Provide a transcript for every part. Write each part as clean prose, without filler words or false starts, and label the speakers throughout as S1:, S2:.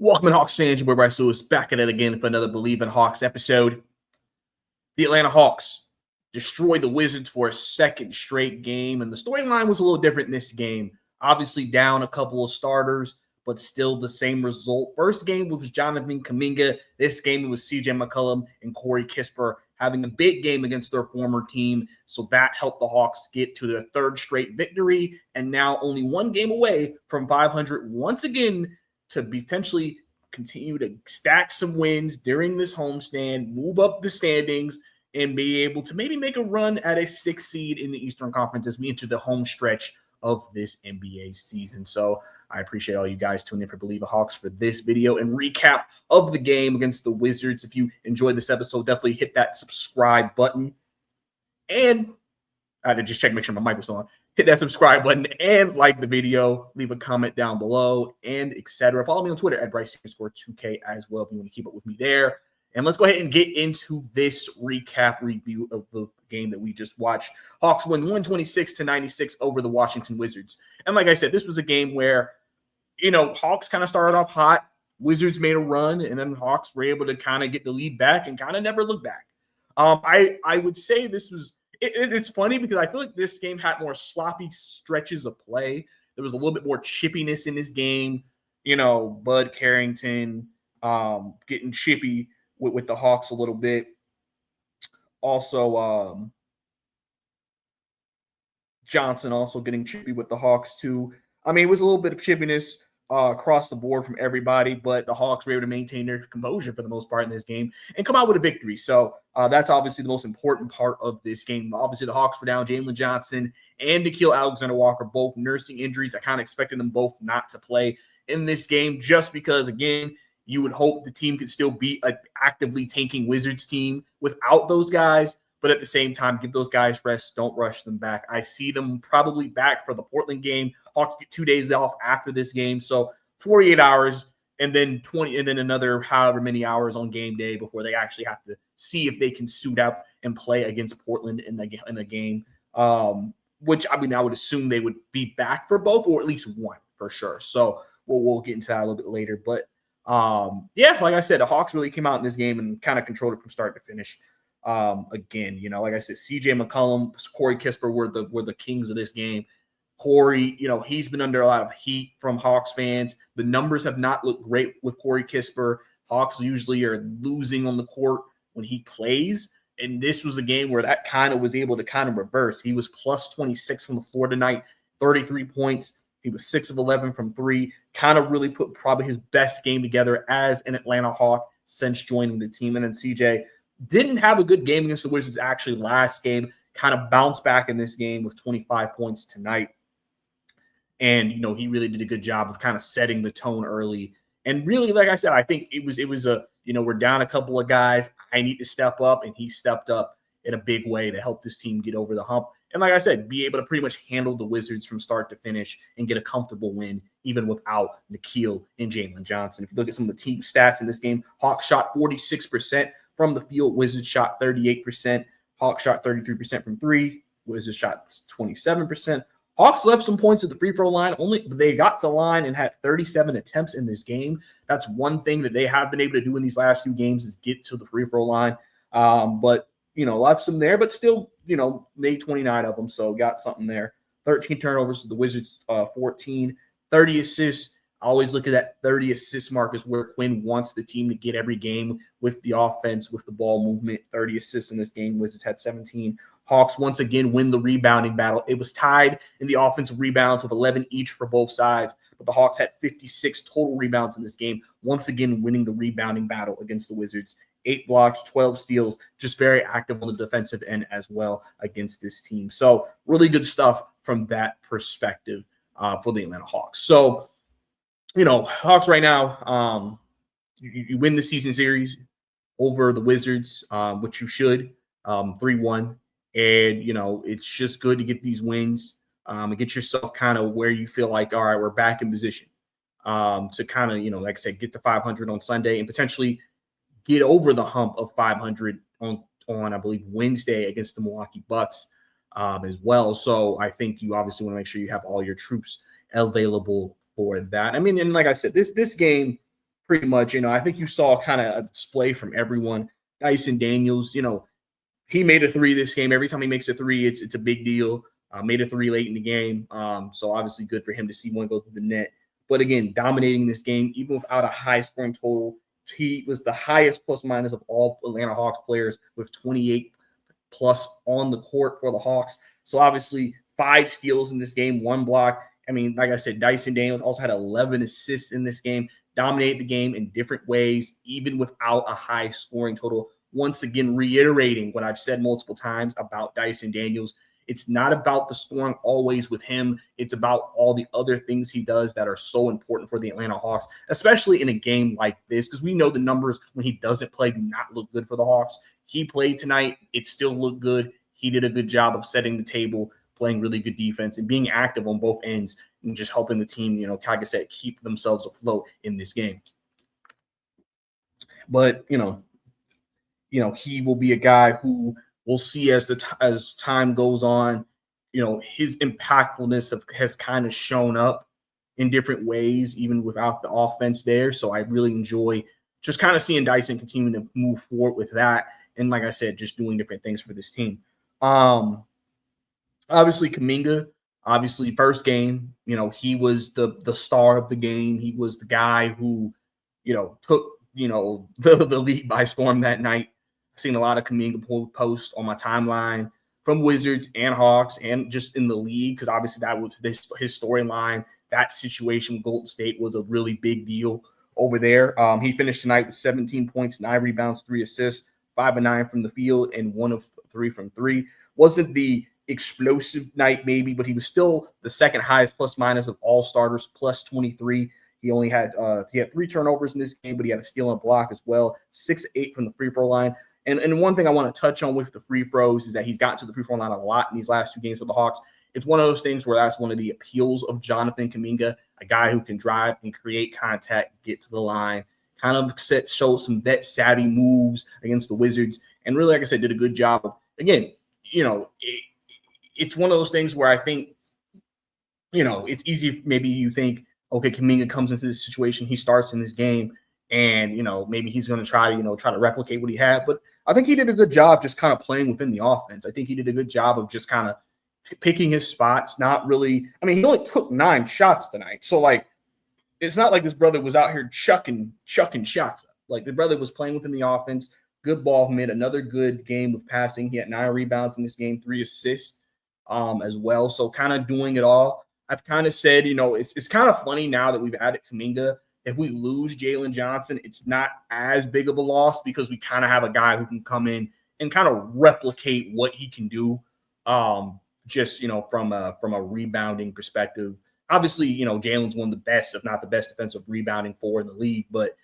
S1: Welcome in Hawks fans, your boy Bryce Lewis back at it again for another Believe in Hawks episode. The Atlanta Hawks destroyed the Wizards for a second straight game, and the storyline was a little different in this game. Obviously down a couple of starters, but still the same result. First game was Jonathan Kuminga. This game it was CJ McCollum and Corey Kispert having a big game against their former team, so that helped the Hawks get to their third straight victory, and now only one game away from 500 once again, to potentially continue to stack some wins during this homestand, move up the standings, and be able to maybe make a run at a 6th seed in the Eastern Conference as we enter the home stretch of this NBA season. So I appreciate all you guys tuning in for Believe in Hawks for this video and recap of the game against the Wizards. If you enjoyed this episode, definitely hit that subscribe button. And I had to just check, make sure my mic was on. Hit that subscribe button and like the video. Leave a comment down below and etc. Follow me on Twitter at Bryce_2K as well if you want to keep up with me there. And let's go ahead and get into this recap review of the game that we just watched. Hawks win 126-96 over the Washington Wizards. And like I said, this was a game where, Hawks kind of started off hot. Wizards made a run, and then Hawks were able to kind of get the lead back and kind of never look back. I would say this was it's funny because I feel like this game had more sloppy stretches of play. There was a little bit more chippiness in this game. Bud Carrington getting chippy with the Hawks a little bit. Also, Johnson also getting chippy with the Hawks too. I mean, it was a little bit of chippiness across the board from everybody, but the Hawks were able to maintain their composure for the most part in this game and come out with a victory. So that's obviously the most important part of this game. Obviously, the Hawks were down Jalen Johnson and Nickeil Alexander-Walker, both nursing injuries. I kind of expected them both not to play in this game just because, again, you would hope the team could still beat an actively tanking Wizards team without those guys. But at the same time, give those guys rest. Don't rush them back. I see them probably back for the Portland game. Hawks get 2 days off after this game. So 48 hours and then another however many hours on game day before they actually have to see if they can suit up and play against Portland in the game. Which, I mean, I would assume they would be back for both or at least one for sure. So we'll get into that a little bit later. But, like I said, the Hawks really came out in this game and kind of controlled it from start to finish. Again, like I said, CJ McCollum, Corey Kispert were the kings of this game. Corey, he's been under a lot of heat from Hawks fans. The numbers have not looked great with Corey Kispert. Hawks usually are losing on the court when he plays. And this was a game where that kind of was able to kind of reverse. He was plus 26 from the floor tonight, 33 points. He was 6 of 11 from 3. Kind of really put probably his best game together as an Atlanta Hawk since joining the team. And then CJ didn't have a good game against the Wizards actually last game, kind of bounced back in this game with 25 points tonight. And, he really did a good job of kind of setting the tone early. And really, like I said, I think it was we're down a couple of guys. I need to step up, and he stepped up in a big way to help this team get over the hump. And like I said, be able to pretty much handle the Wizards from start to finish and get a comfortable win, even without Nickeil and Jalen Johnson. If you look at some of the team stats in this game, Hawks shot 46% from the field. Wizards shot 38%. Hawks shot 33% from 3. Wizards shot 27%. Hawks left some points at the free throw line. Only they got to the line and had 37 attempts in this game. That's one thing that they have been able to do in these last few games is get to the free throw line. But left some there, but still, made 29 of them. So got something there. 13 turnovers to the Wizards, 14, 30 assists. I always look at that 30 assist mark as where Quinn wants the team to get every game with the offense, with the ball movement. 30 assists in this game. Wizards had 17. Hawks once again win the rebounding battle. It was tied in the offensive rebounds with 11 each for both sides, but the Hawks had 56 total rebounds in this game, once again winning the rebounding battle against the Wizards. 8 blocks, 12 steals, just very active on the defensive end as well against this team. So really good stuff from that perspective for the Atlanta Hawks. So, Hawks right now, you win the season series over the Wizards, which you should, 3-1. And, it's just good to get these wins and get yourself kind of where you feel like, all right, we're back in position to kind of, like I said, get to 500 on Sunday and potentially get over the hump of 500 on I believe, Wednesday against the Milwaukee Bucks as well. So I think you obviously want to make sure you have all your troops available for that. I mean, and like I said, this game pretty much. I think you saw kind of a display from everyone. Dyson Daniels, he made a three this game. Every time he makes a three, it's a big deal. Made a three late in the game. So obviously good for him to see one go through the net. But again, dominating this game, even without a high scoring total. He was the highest plus minus of all Atlanta Hawks players with 28 plus on the court for the Hawks. So obviously 5 steals in this game, 1 block. I mean, like I said, Dyson Daniels also had 11 assists in this game, dominated the game in different ways, even without a high scoring total. Once again, reiterating what I've said multiple times about Dyson Daniels. It's not about the scoring always with him. It's about all the other things he does that are so important for the Atlanta Hawks, especially in a game like this, because we know the numbers when he doesn't play do not look good for the Hawks. He played tonight. It still looked good. He did a good job of setting the table, playing really good defense, and being active on both ends and just helping the team, like I said, keep themselves afloat in this game. But, he will be a guy who we'll see as time goes on, his impactfulness has kind of shown up in different ways, even without the offense there. So I really enjoy just kind of seeing Dyson continue to move forward with that. And like I said, just doing different things for this team. Obviously Kuminga, first game, he was the star of the game. He was the guy who, took, the league by storm that night. Seen a lot of Kuminga posts on my timeline from Wizards and Hawks and just in the league, because obviously that was his storyline. That situation with Golden State was a really big deal over there. He finished tonight with 17 points, 9 rebounds, 3 assists, 5 of 9 from the field, and 1 of 3 from 3. Wasn't the explosive night maybe, but he was still the second highest plus minus of all starters, plus 23. He only had 3 turnovers in this game, but he had a steal and a block as well. 6 of 8 from the free throw line. And one thing I want to touch on with the free throws is that he's gotten to the free throw line a lot in these last 2 games for the Hawks. It's one of those things where that's one of the appeals of Jonathan Kuminga, a guy who can drive and create contact, get to the line, kind of show some vet savvy moves against the Wizards. And really, like I said, did a good job of, again, it's one of those things where I think, it's easy. Maybe you think, okay, Kuminga comes into this situation, he starts in this game, and, maybe he's going to try to replicate what he had. But I think he did a good job just kind of playing within the offense. I think he did a good job of just kind of picking his spots, not really. I mean, he only took 9 shots tonight. So, it's not like this brother was out here chucking shots. Like, the brother was playing within the offense, good ball movement, another good game of passing. He had 9 rebounds in this game, 3 assists as well. So, kind of doing it all. I've kind of said, it's kind of funny now that we've added Kuminga. If we lose Jalen Johnson, it's not as big of a loss because we kind of have a guy who can come in and kind of replicate what he can do, just, from a rebounding perspective. Obviously, Jalen's one of the best, if not the best defensive rebounding forward in the league. But,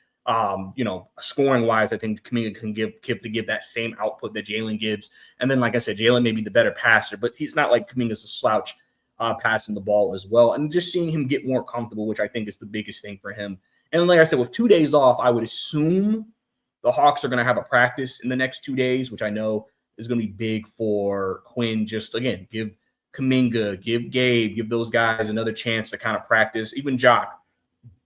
S1: scoring-wise, I think Kuminga can give that same output that Jalen gives. And then, like I said, Jalen may be the better passer, but he's not like Kuminga's a slouch passing the ball as well. And just seeing him get more comfortable, which I think is the biggest thing for him. And like I said, with 2 days off, I would assume the Hawks are going to have a practice in the next 2 days, which I know is going to be big for Quinn. Just, again, give Kuminga, give Gabe, give those guys another chance to kind of practice. Even Jock,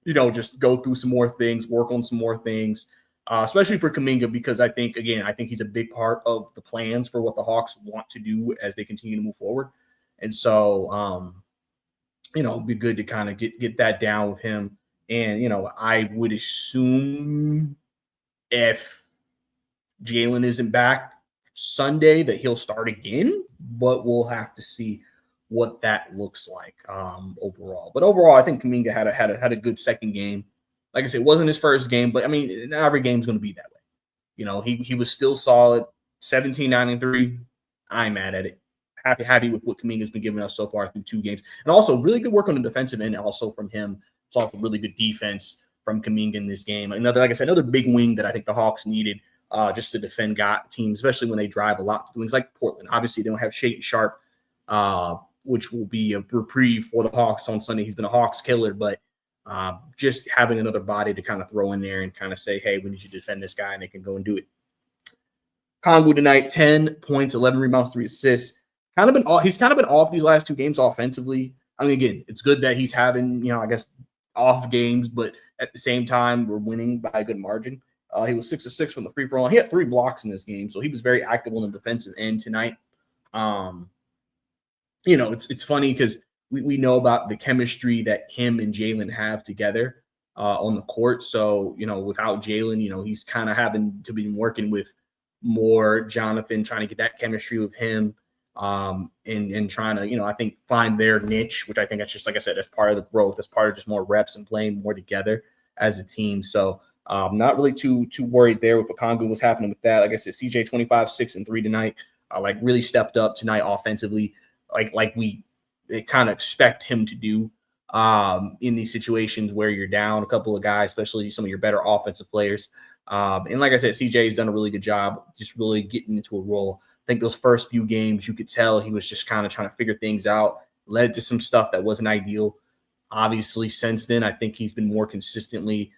S1: just go through some more things, work on some more things, especially for Kuminga, because I think he's a big part of the plans for what the Hawks want to do as they continue to move forward. And so, it'd be good to kind of get that down with him. And, I would assume if Jalen isn't back Sunday that he'll start again, but we'll have to see what that looks like overall. But overall, I think Kuminga had a good second game. Like I said, it wasn't his first game, but, I mean, not every game's going to be that way. He was still solid, 17, 9, and 3. I ain't mad at it. Happy with what Kuminga's been giving us so far through 2 games. And also really good work on the defensive end also from him. It's also really good defense from Kuminga in this game. Another big wing that I think the Hawks needed just to defend teams, especially when they drive a lot. Wings like Portland. Obviously, they don't have Shaedon Sharpe, which will be a reprieve for the Hawks on Sunday. He's been a Hawks killer, but just having another body to kind of throw in there and kind of say, hey, we need you to defend this guy, and they can go and do it. Kongu tonight, 10 points, 11 rebounds, 3 assists. He's kind of been off these last 2 games offensively. I mean, again, it's good that he's having, I guess, off games, but at the same time, we're winning by a good margin. He was 6 of 6 from the free throw line. He had 3 blocks in this game, so he was very active on the defensive end tonight. It's funny because we know about the chemistry that him and Jalen have together on the court. So, without Jalen, he's kind of having to be working with more Jonathan, trying to get that chemistry with him and trying to, I think find their niche, which I think that's just, like I said, that's part of the growth. That's part of just more reps and playing more together as a team. So not really too worried there with Okongwu, what's happening with that. Like I said, CJ 25, 6 and 3 tonight, really stepped up tonight offensively, like we kind of expect him to do in these situations where you're down a couple of guys, especially some of your better offensive players. And like I said, CJ has done a really good job just really getting into a role. I think those first few games, you could tell he was just kind of trying to figure things out, led to some stuff that wasn't ideal. Obviously, since then, I think he's been more consistently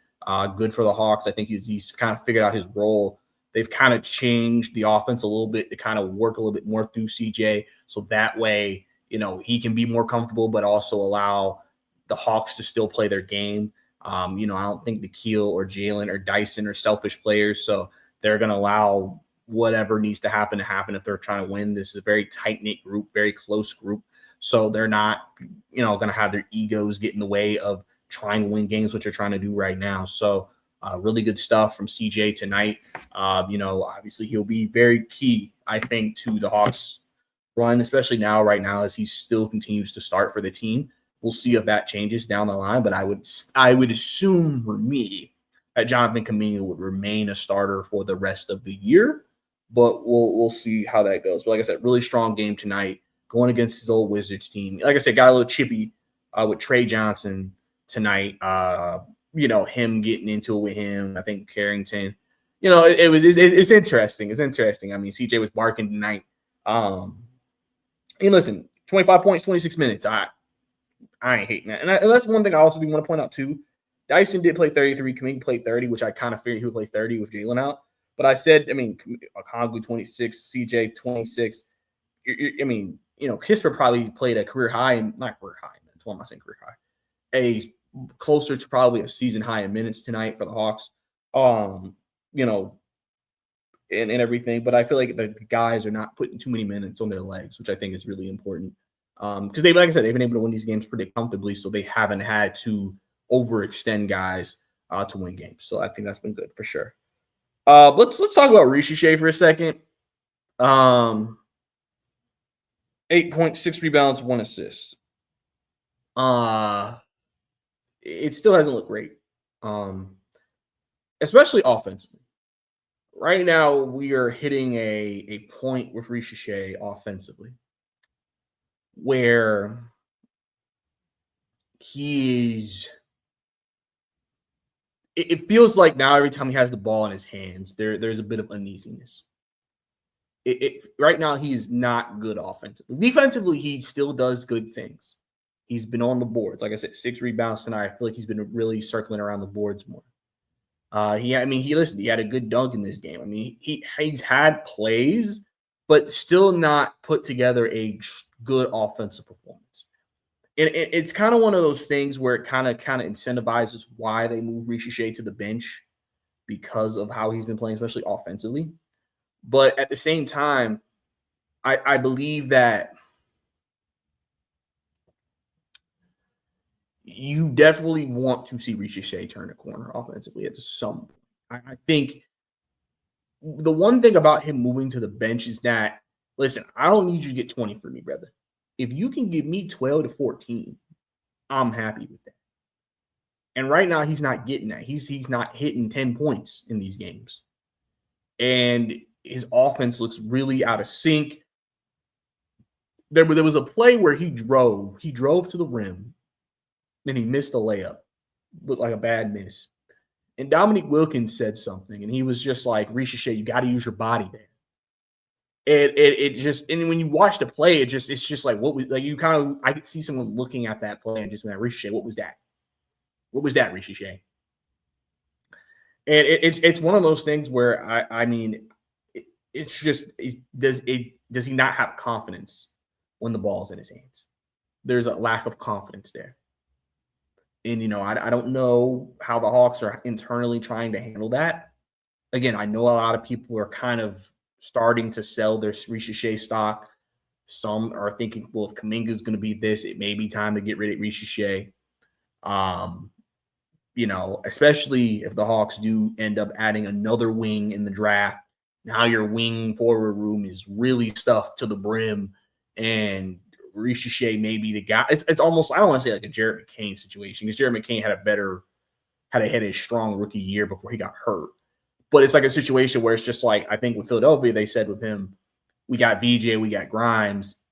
S1: good for the Hawks. I think he's kind of figured out his role. They've kind of changed the offense a little bit to kind of work a little bit more through CJ. So that way, he can be more comfortable, but also allow the Hawks to still play their game. I don't think Nikhil or Jalen or Dyson are selfish players. So they're going to allow whatever needs to happen if they're trying to win. This is a very tight-knit group, very close group. So they're not, going to have their egos get in the way of trying to win games, which they're trying to do right now. So really good stuff from CJ tonight. Obviously he'll be very key, I think, to the Hawks run, especially right now, as he still continues to start for the team. We'll see if that changes down the line, but I would assume for me that Jonathan Kuminga would remain a starter for the rest of the year, but we'll see how that goes. But like I said, really strong game tonight going against his old Wizards team. Like I said, got a little chippy with Trey Johnson tonight. Him getting into it with him. I think Carrington. It's interesting. It's interesting. I mean, CJ was barking tonight. Listen, 25 points, 26 minutes. I ain't hating that. And that's one thing I also do want to point out too. Dyson did play 33. Kuminga played 30, which I kind of figured he would play 30 with Jalen out. But I said, Okongwu 26, CJ 26. Kispert probably played a career high, not career high. That's why I'm not saying career high. A closer to probably a season high in minutes tonight for the Hawks. And everything. But I feel like the guys are not putting too many minutes on their legs, which I think is really important. Because like I said, they've been able to win these games pretty comfortably, so they haven't had to overextend guys to win games. So I think that's been good for sure. Let's talk about Risacher for a second. 8 points, 6 rebounds, 1 assist. It still hasn't looked great, especially offensively. Right now, we are hitting a point with Risacher offensively where it feels like now every time he has the ball in his hands, there's a bit of uneasiness. Right now, he is not good offensively. Defensively, he still does good things. He's been on the boards. Like I said, 6 rebounds tonight. I feel like he's been really circling around the boards more. He had a good dunk in this game. He's had plays, but still not put together a good offensive performance. And it's kind of one of those things where it kind of incentivizes why they move Risacher to the bench because of how he's been playing, especially offensively. But at the same time, I believe that you definitely want to see Risacher turn a corner offensively at some point. I think the one thing about him moving to the bench is that, listen, I don't need you to get 20 for me, brother. If you can give me 12 to 14, I'm happy with that. And right now, he's not getting that. He's not hitting 10 points in these games. And his offense looks really out of sync. There was a play where he drove to the rim. Then he missed a layup. Looked like a bad miss. And Dominique Wilkins said something, and he was just like, Risacher, you got to use your body there. And when you watch the play, it's just like, I could see someone looking at that play and just went, Risacher, what was that? What was that, Risacher? And it's one of those things where does he not have confidence when the ball's in his hands? There's a lack of confidence there. And I don't know how the Hawks are internally trying to handle that. Again, I know a lot of people are kind of starting to sell their Risacher stock. Some are thinking, well, if Kuminga is going to be this, it may be time to get rid of Risacher. Um, especially if the Hawks do end up adding another wing in the draft. Now your wing forward room is really stuffed to the brim, and Risacher may be the guy. It's almost, I don't want to say like a Jared McCain situation, because Jared McCain had a strong rookie year before he got hurt. But it's like a situation where it's just like, I think with Philadelphia, they said with him, we got VJ, we got Grimes.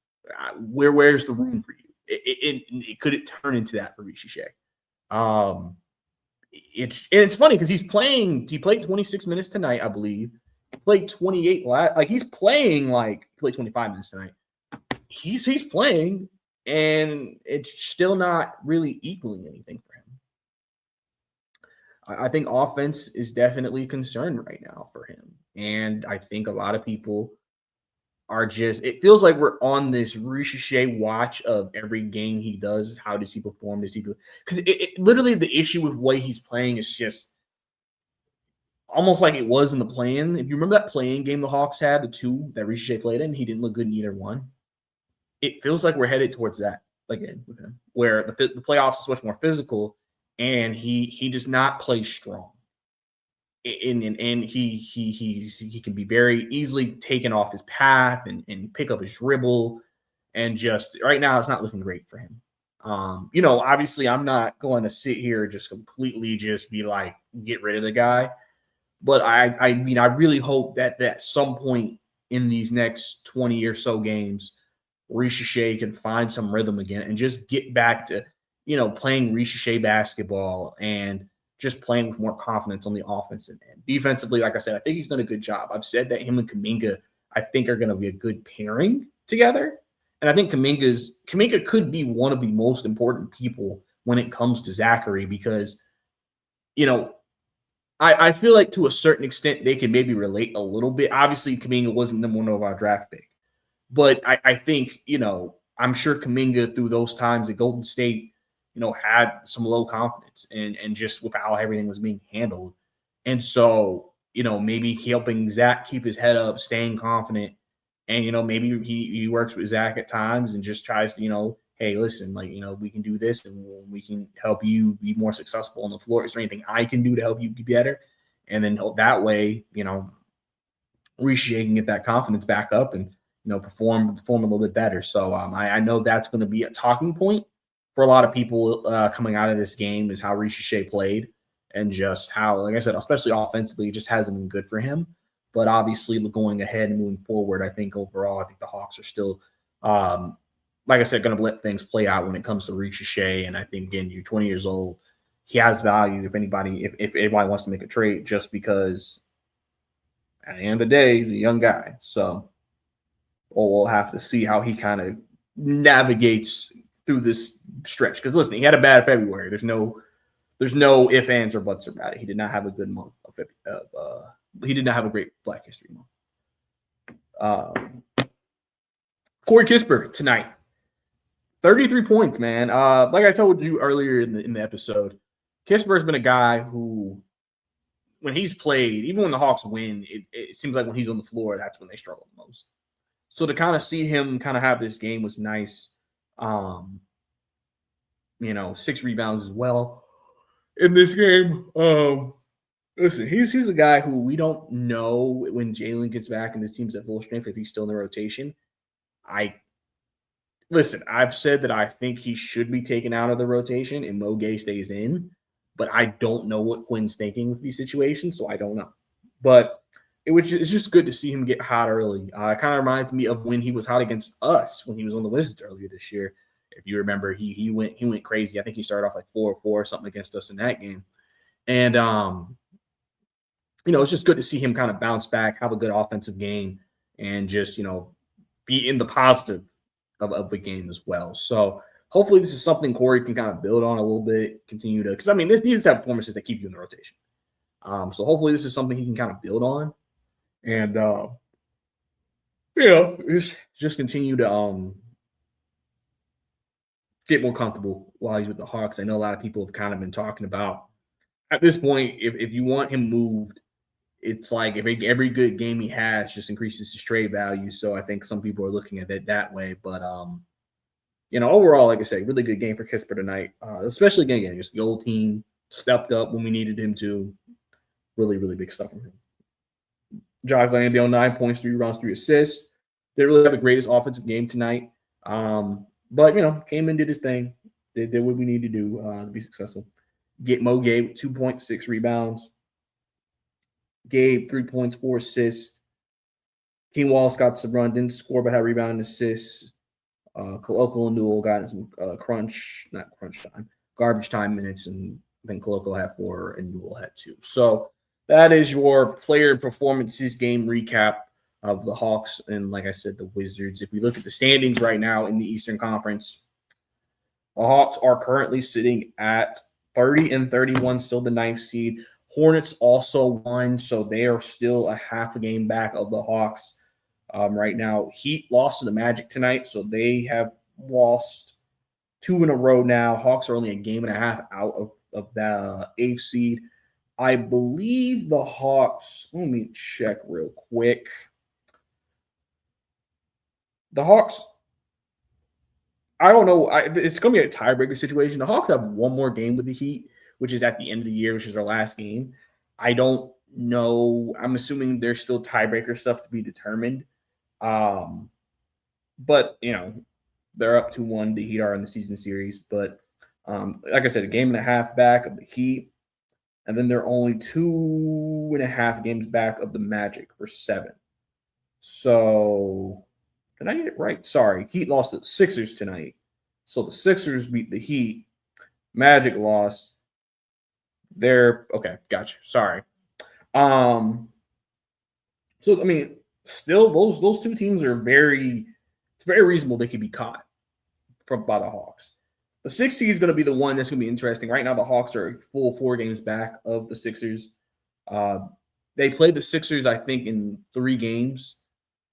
S1: Where's the room for you? It could turn into that for Risacher. It's funny because he played 26 minutes tonight, I believe. He played 28. He played 25 minutes tonight. He's playing, and it's still not really equaling anything for him. I think offense is definitely a concern right now for him. And I think a lot of people are it feels like we're on this Risacher watch of every game he does. How does he perform? Because literally the issue with the way he's playing is just almost like it was in the play-in. If you remember that play-in game the Hawks had, the two that Risacher played in, he didn't look good in either one. It feels like we're headed towards that again with him, where the playoffs is much more physical, and he does not play strong. And he can be very easily taken off his path and pick up his dribble, and just right now it's not looking great for him. Obviously I'm not going to sit here and just completely just be like, get rid of the guy. But I mean, I really hope that at some point in these next 20 or so games, Risacher can find some rhythm again and just get back to, playing Risacher basketball and just playing with more confidence on the offensive end. Defensively, like I said, I think he's done a good job. I've said that him and Kuminga, I think, are going to be a good pairing together. And I think Kuminga could be one of the most important people when it comes to Zachary, because, I feel like to a certain extent they can maybe relate a little bit. Obviously, Kuminga wasn't number one of our draft pick. But I think, I'm sure Kuminga through those times at Golden State, had some low confidence and just with how everything was being handled. And so, maybe helping Zach keep his head up, staying confident. And, maybe he works with Zach at times and just tries to, hey, listen, we can do this and we can help you be more successful on the floor. Is there anything I can do to help you be better? And then that way, Risacher can get that confidence back up and, perform a little bit better. So I know that's going to be a talking point for a lot of people coming out of this game, is how Risacher played, and just how, like I said, especially offensively, it just hasn't been good for him. But obviously, going ahead and moving forward, I think overall, the Hawks are still, like I said, going to let things play out when it comes to Risacher. And I think, again, you're 20 years old. He has value if anybody wants to make a trade, just because at the end of the day, he's a young guy. So we'll have to see how he kind of navigates through this stretch. Because listen, he had a bad February. There's no ifs, ands, or buts about it. He did not have a good month he did not have a great Black History Month. Corey Kispert tonight, 33 points, man. Like I told you earlier in the episode, Kispert's been a guy who, when he's played, even when the Hawks win, it seems like when he's on the floor, that's when they struggle the most. So to kind of see him kind of have this game was nice. 6 rebounds as well in this game. Listen, he's a guy who we don't know when Jalen gets back and this team's at full strength if he's still in the rotation. I've said that I think he should be taken out of the rotation and Mo Gay stays in, but I don't know what Quinn's thinking with these situations, so I don't know. But it's just good to see him get hot early. It kind of reminds me of when he was hot against us when he was on the Wizards earlier this year. If you remember, he went crazy. I think he started off like 4-4 or something against us in that game. And it's just good to see him kind of bounce back, have a good offensive game, and just be in the positive of the game as well. So hopefully this is something Corey can kind of build on a little bit, continue to, because these type of performances that keep you in the rotation. So hopefully this is something he can kind of build on, and just continue to get more comfortable while he's with the Hawks. I know a lot of people have kind of been talking about at this point, if you want him moved, it's like if every good game he has just increases his trade value. So I think some people are looking at it that way. But overall, like I say, really good game for Kispert tonight, especially again, just the old team stepped up when we needed him to. Really, really big stuff from him. Jock Landale, 9 points, 3 rebounds, 3 assists. Didn't really have the greatest offensive game tonight. But, came in, did his thing. Did what we need to do to be successful. Mo Gabe, 2.6 rebounds. Gabe, 3 points, 4 assists. King Wallace got some run, didn't score, but had rebound and assists. Koloko and Newell got some garbage time minutes, and then Koloko had 4 and Newell had 2. So that is your player performances game recap of the Hawks and, like I said, the Wizards. If we look at the standings right now in the Eastern Conference, the Hawks are currently sitting at 30-31, still the 9th seed. Hornets also won, so they are still a half a game back of the Hawks right now. Heat lost to the Magic tonight, so they have lost 2 in a row now. Hawks are only a game and a half out of the 8th seed. I believe the Hawks, let me check real quick. The Hawks, I don't know. It's going to be a tiebreaker situation. The Hawks have one more game with the Heat, which is at the end of the year, which is their last game. I don't know. I'm assuming there's still tiebreaker stuff to be determined. But, they're up 2-1. The Heat are in the season series. But, like I said, a game and a half back of the Heat. And then they're only 2.5 games back of the Magic for 7. So, did I get it right? Sorry. Heat lost to the Sixers tonight. So the Sixers beat the Heat. Magic lost. Okay, gotcha. Sorry. Still those two teams are it's very reasonable they could be caught by the Hawks. The 6th seed is going to be the one that's going to be interesting. Right now, the Hawks are a full 4 games back of the Sixers. They played the Sixers, I think, in 3 games.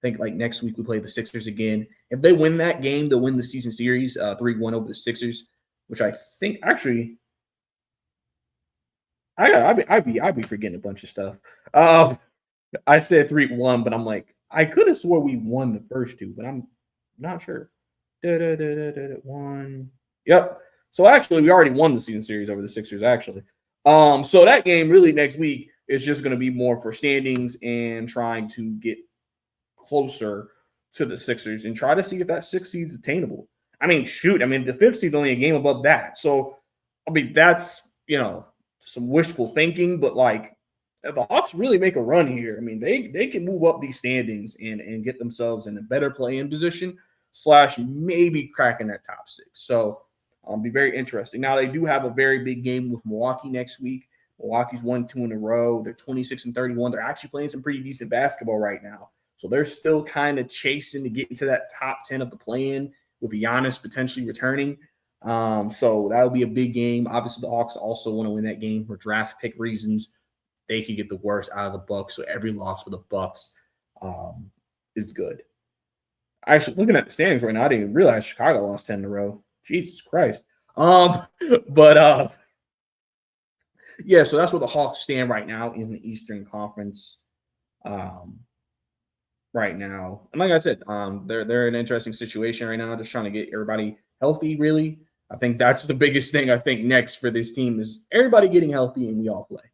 S1: I think like next week we play the Sixers again. If they win that game, they'll win the season series 3-1 over the Sixers, which I think actually I'd be forgetting a bunch of stuff. I said 3-1, but I'm like, I could have swore we won the first 2, but I'm not sure. 1. Yep. So actually, we already won the season series over the Sixers, actually. So that game really next week is just going to be more for standings and trying to get closer to the Sixers and try to see if that 6th seed is attainable. The 5th seed is only a game above that. So, that's, some wishful thinking, but like if the Hawks really make a run here, they can move up these standings and get themselves in a better play-in position / maybe cracking that top 6. So, be very interesting. Now, they do have a very big game with Milwaukee next week. Milwaukee's won 2 in a row. They're 26-31. They're actually playing some pretty decent basketball right now. So they're still kind of chasing to get into that top 10 of the play-in with Giannis potentially returning. So that'll be a big game. Obviously, the Hawks also want to win that game for draft pick reasons. They can get the worst out of the Bucks. So every loss for the Bucks is good. Actually, looking at the standings right now, I didn't even realize Chicago lost 10 in a row. Jesus Christ. So that's where the Hawks stand right now in the Eastern Conference. Right now, and like I said, they're in an interesting situation right now, just trying to get everybody healthy. Really, I think that's the biggest thing. I think next for this team is everybody getting healthy and we all play.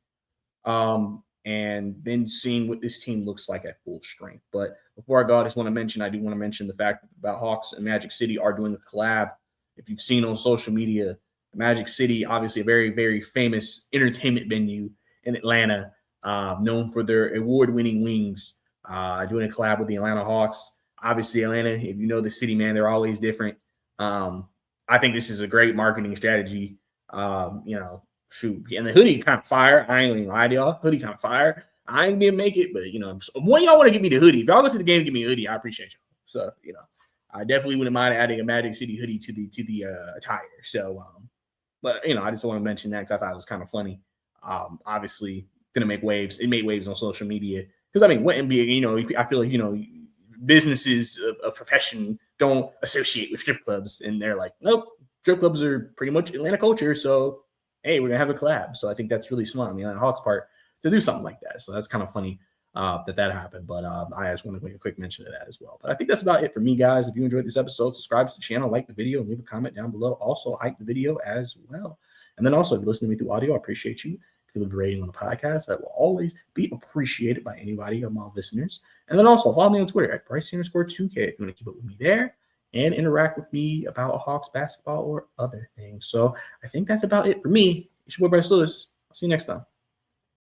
S1: And then seeing what this team looks like at full strength. But before I go, I do want to mention the fact about Hawks and Magic City are doing a collab. If you've seen on social media, Magic City, obviously a very, very famous entertainment venue in Atlanta, known for their award-winning wings, doing a collab with the Atlanta Hawks. Obviously, Atlanta, if you know the city, man, they're always different. I think this is a great marketing strategy. Shoot. And the hoodie kind of fire. I ain't gonna lie to y'all. Hoodie kind of fire. I ain't gonna make it, but one y'all want to give me the hoodie. If y'all go to the game and give me a hoodie, I appreciate y'all. So, I definitely wouldn't mind adding a Magic City hoodie to the attire. So, but I just want to mention that because I thought it was kind of funny. Obviously, didn't make waves. It made waves on social media because what NBA, I feel like businesses of profession don't associate with strip clubs, and they're like, nope, strip clubs are pretty much Atlanta culture. So, hey, we're going to have a collab. So I think that's really smart on the Atlanta Hawks part to do something like that. So that's kind of funny that happened. But I just want to make a quick mention of that as well. But I think that's about it for me, guys. If you enjoyed this episode, subscribe to the channel, like the video, and leave a comment down below. Also, hype the video as well. And then also, if you're listening to me through audio, I appreciate you. If you leave a rating on the podcast, that will always be appreciated by anybody of my listeners. And then also, follow me on Twitter at Bryce_2K if you want to keep up with me there and interact with me about Hawks basketball or other things. So I think that's about it for me. It's your boy Bryce Lewis. I'll see you next time.